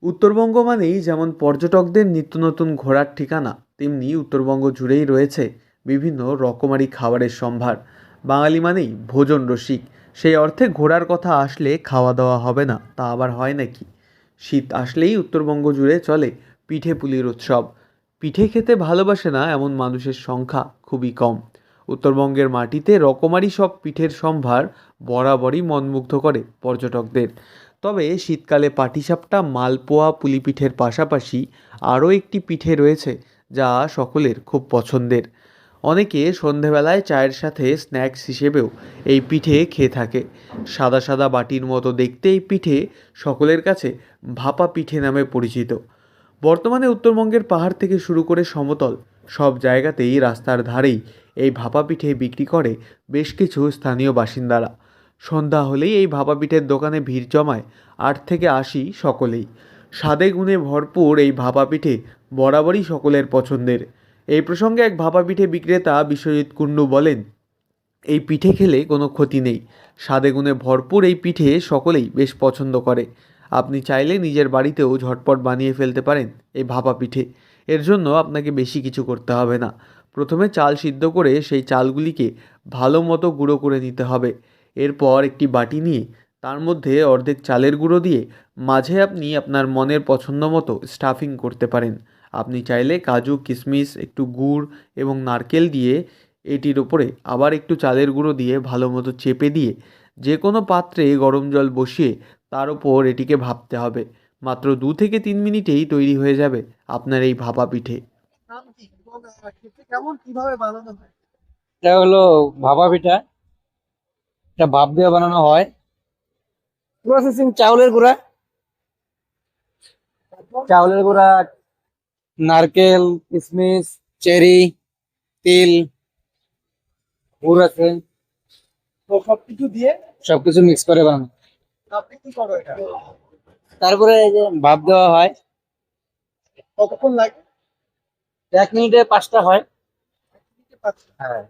উত্তরবঙ্গ মানেই যেমন পর্যটকদের নিত্য নতুন ঘোরার ঠিকানা, তেমনি উত্তরবঙ্গ জুড়েই রয়েছে বিভিন্ন রকমারি খাবারের সম্ভার। বাঙালি মানেই ভোজন রসিক, সেই অর্থে ঘোরার কথা আসলে খাওয়া দাওয়া হবে না তা আবার হয় নাকি। শীত আসলেই উত্তরবঙ্গ জুড়ে চলে পিঠে পুলির উৎসব। পিঠে খেতে ভালোবাসে না এমন মানুষের সংখ্যা খুবই কম। উত্তরবঙ্গের মাটিতে রকমারি সব পিঠের সম্ভার বরাবরই মনমুগ্ধ করে পর্যটকদের। তবে শীতকালে পাটিসাপটা, মালপোয়া, পুলি পিঠের পাশাপাশি আরও একটি পিঠে রয়েছে যা সকলের খুব পছন্দের। অনেকে সন্ধেবেলায় চায়ের সাথে স্ন্যাক্স হিসেবেও এই পিঠে খেয়ে থাকে। সাদা সাদা বাটির মতো দেখতে এই পিঠে সকলের কাছে ভাপা পিঠে নামে পরিচিত। বর্তমানে উত্তরবঙ্গের পাহাড় থেকে শুরু করে সমতল সব জায়গাতেই রাস্তার ধারেই এই ভাপা পিঠে বিক্রি করে বেশ কিছু স্থানীয় বাসিন্দারা। সন্ধ্যা হলেই এই ভাপা পিঠের দোকানে ভিড় জমায় 8 থেকে 80 সকলেই। স্বাদে গুণে ভরপুর এই ভাপা পিঠে বরাবরই সকলের পছন্দের। এই প্রসঙ্গে এক ভাপা পিঠে বিক্রেতা বিশ্বজিৎ কুণ্ডু বলেন, এই পিঠে খেলে কোনো ক্ষতি নেই। স্বাদে গুণে ভরপুর এই পিঠে সকলেই বেশ পছন্দ করে। আপনি চাইলে নিজের বাড়িতেও ঝটপট বানিয়ে ফেলতে পারেন এই ভাপা পিঠে। এর জন্য আপনাকে বেশি কিছু করতে হবে না। প্রথমে চাল সিদ্ধ করে সেই চালগুলিকে ভালো মতো গুঁড়ো করে নিতে হবে। এরপর একটি বাটি নিয়ে তার মধ্যে অর্ধেক চালের গুঁড়ো দিয়ে মাঝে আপনি আপনার মনের পছন্দ মতো স্টাফিং করতে পারেন। আপনি চাইলে কাজু, কিশমিশ, একটু গুড় এবং নারকেল দিয়ে এটির ওপরে আবার একটু চালের গুঁড়ো দিয়ে ভালো মতো চেপে দিয়ে যে কোনো পাত্রে গরম জল বসিয়ে তার ওপর এটিকে ভাপতে হবে। মাত্র 2 থেকে 3 মিনিটেই তৈরি হয়ে যাবে আপনার এই ভাপা পিঠে। নাম কি এবং খেতে কেমন, কিভাবে বানানো হয়? এটা হলো ভাপা পিঠা। এটা ভাপ দিয়ে বানানো হয়। প্রসেসিং তারপর চাউলের গুঁড়া, নারকেল, কিশমিশ, চেরি, তিল, গুড় আছে, তো সবকিছু দিয়ে সবকিছু মিক্স করে বানানো। আপনি কি করো এটা? তারপরে এই যে ভাপ দেওয়া হয়। কতক্ষণ লাগে? 1 মিনিটে 5টা হয়। দিতে পারছি। হ্যাঁ,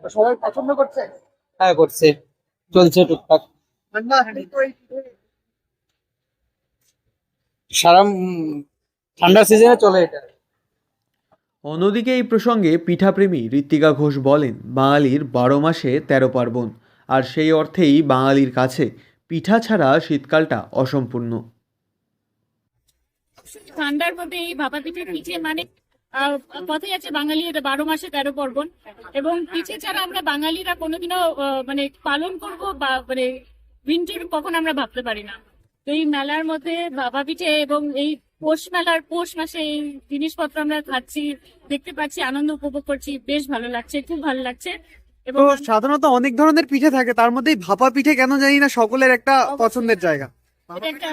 তো সবাই পছন্দ করছে? হ্যাঁ করছে, চলছে টুকটাক। ঠান্ডা আসলেই তো এই পিঠে সারা ঠান্ডার সিজনে চলে এটা। অন্যদিকে এই প্রসঙ্গে পিঠাপ্রেমী ঋত্বিকা ঘোষ বলেন, বাঙালির 12 মাসে 13 পার্বণ, আর সেই অর্থেই বাঙালির কাছে পিঠা ছাড়া শীতকালটা অসম্পূর্ণ। ঠান্ডার মধ্যে এই ভাপা পিঠে মানে আহ, কথাই আছে বাঙালির 12 মাসে 13 পার্বণ। এবং পিঠে ছাড়া আমরা বাঙালিরা কোনোদিনও মানে পালন করব বা মানে উইন্টার কখন আমরা ভাবতে পারি না। তো এই মেলার মধ্যে ভাপা পিঠে এবং এই পৌষ মাসে এই জিনিসপত্র আমরা খাচ্ছি, দেখতে পাচ্ছি, আনন্দ উপভোগ করছি, বেশ ভালো লাগছে, খুব ভালো লাগছে। এবং তো সাধারণত অনেক ধরনের পিঠে থাকে, তার মধ্যে ভাপা পিঠে কেন জানি না সকলের একটা পছন্দের জায়গা। এটা একটা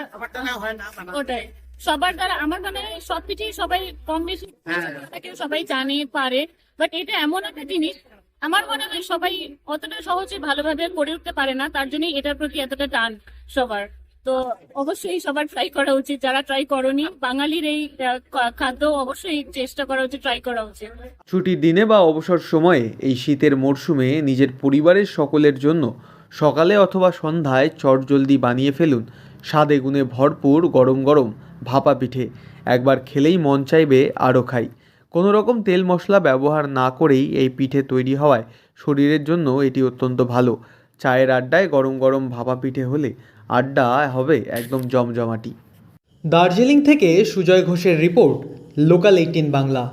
ওটাই সবার দ্বারা আমার মনে হয় সব পিঠেই সবাই কম বেশি কেউ সবাই জানে পারে, বাট এটা এমন একটা জিনিস আমার মনে হয় সবাই অতটা সহজে ভালোভাবে করে উঠতে পারে না, তার জন্যই এটার প্রতি এতটা টান সবার। তো অবশ্যই সবার ট্রাই করা উচিত, যারা ট্রাই করনি বাঙালির এই খাদ্য অবশ্যই চেষ্টা করা উচিত, ট্রাই করা উচিত। ছুটির দিনে বা অবসর সময়ে এই শীতের মরশুমে নিজের পরিবারের সকলের জন্য সকালে অথবা সন্ধ্যায় চটজলদি বানিয়ে ফেলুন স্বাদে গুণে ভরপুর গরম গরম ভাপা পিঠে। একবার খেলেই মন চাইবে আরও খাই। কোনো রকম তেল মশলা ব্যবহার না করেই এই পিঠে তৈরি হওয়ায় শরীরের জন্য এটি অত্যন্ত ভালো। চায়ের আড্ডায় গরম গরম ভাপা পিঠে হলে আড্ডা হবে একদম জমজমাটি। দার্জিলিং থেকে সুজয় ঘোষের রিপোর্ট, লোকাল 18 বাংলা।